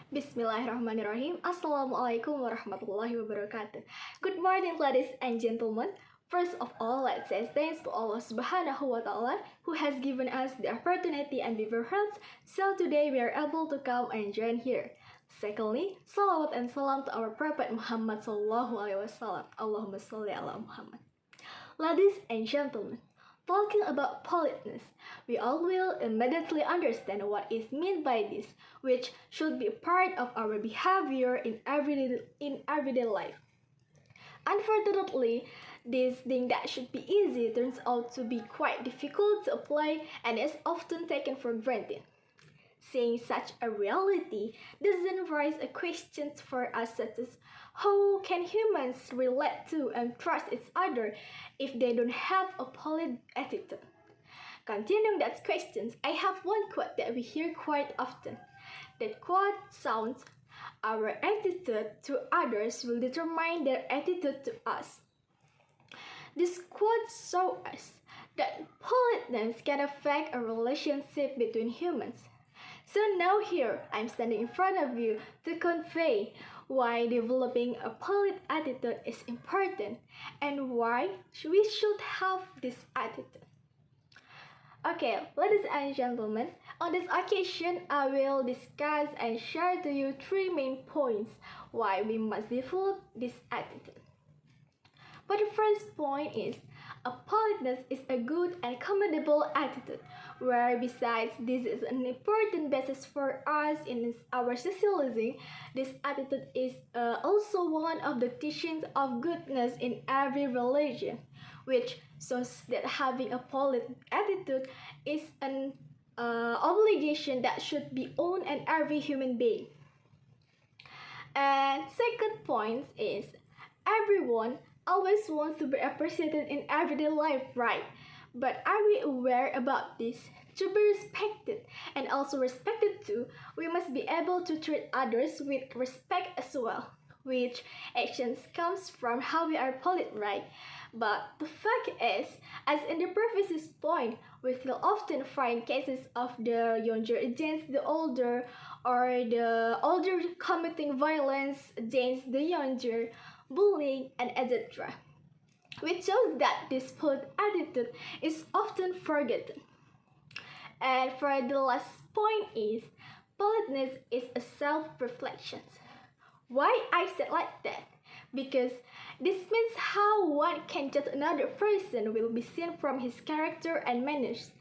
Bismillahirrahmanirrahim. Assalamualaikum warahmatullahi wabarakatuh. Good morning, ladies and gentlemen. First of all, let's say thanks to Allah Subhanahu wa Ta'ala who has given us the opportunity and behaviour health, so today we are able to come and join here. Secondly, salawat and salam to our Prophet Muhammad Sallallahu Alaihi Wasallam. Allahumma salli ala Muhammad. Ladies and gentlemen, talking about politeness, we all will immediately understand what is meant by this, which should be part of our behavior in everyday life. Unfortunately, this thing that should be easy turns out to be quite difficult to apply and is often taken for granted. Saying such a reality doesn't raise a question for us such as how can humans relate to and trust each other if they don't have a polite attitude? Continuing that question, I have one quote that we hear quite often. That quote sounds, "Our attitude to others will determine their attitude to us." This quote shows us that politeness can affect a relationship between humans. So now here, I'm standing in front of you to convey why developing a polite attitude is important and why we should have this attitude. Okay, ladies and gentlemen, on this occasion, I will discuss and share to you 3 main points why we must develop this attitude. But the first point is, a politeness is a good and commendable attitude, where besides this is an important basis for us in our socializing, this attitude is also one of the teachings of goodness in every religion, which shows that having a polite attitude is an obligation that should be owned in every human being. And second point is, everyone always wants to be appreciated in everyday life, right? But are we aware about this? To be respected and also respected too, we must be able to treat others with respect as well, which actions comes from how we are polite, right? But the fact is, as in the previous point, we still often find cases of the younger against the older, or the older committing violence against the younger, bullying, and etc., which shows that this polite attitude is often forgotten. And for the last point is, politeness is a self-reflection. Why I said like that? Because this means how one can judge another person will be seen from his character and manners.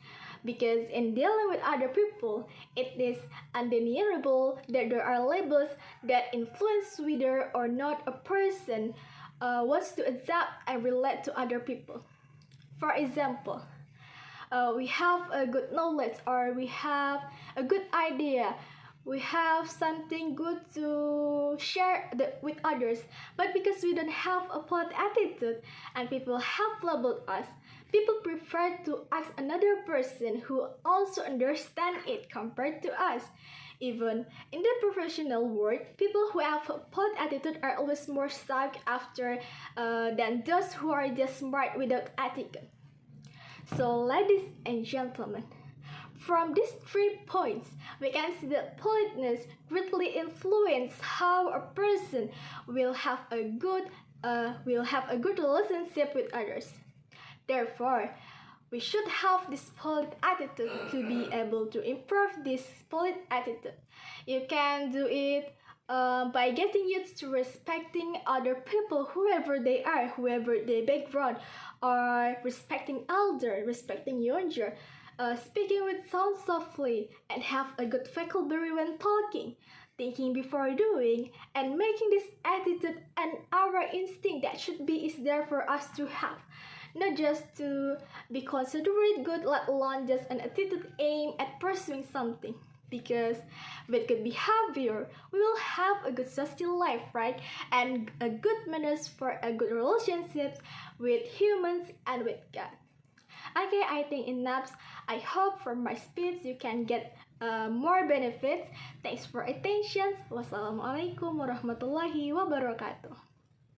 Because in dealing with other people, it is undeniable that there are labels that influence whether or not a person wants to adapt and relate to other people. For example, we have a good knowledge, or we have a good idea, we have something good to share with others, but because we don't have a polite attitude and people have labeled us, people prefer to ask another person who also understands it compared to us. Even in the professional world, people who have a polite attitude are always more sought after than those who are just smart without etiquette. So, ladies and gentlemen, from these 3 points, we can see that politeness greatly influences how a person will have a good relationship with others. Therefore, we should have this polite attitude to be able to improve this polite attitude. You can do it by getting used to respecting other people, whoever they are, whoever their background, or respecting elder, respecting younger, speaking with sound softly, and have a good vocabulary when talking, thinking before doing, and making this attitude and our instinct that should be is there for us to have. Not just to be considered good, let alone just an attitude aimed at pursuing something. Because with good behavior, we will have a good social life, right? And a good manners for a good relationships with humans and with God. Okay, I think enough. I hope from my speech you can get more benefits. Thanks for attention. Wassalamualaikum warahmatullahi wabarakatuh.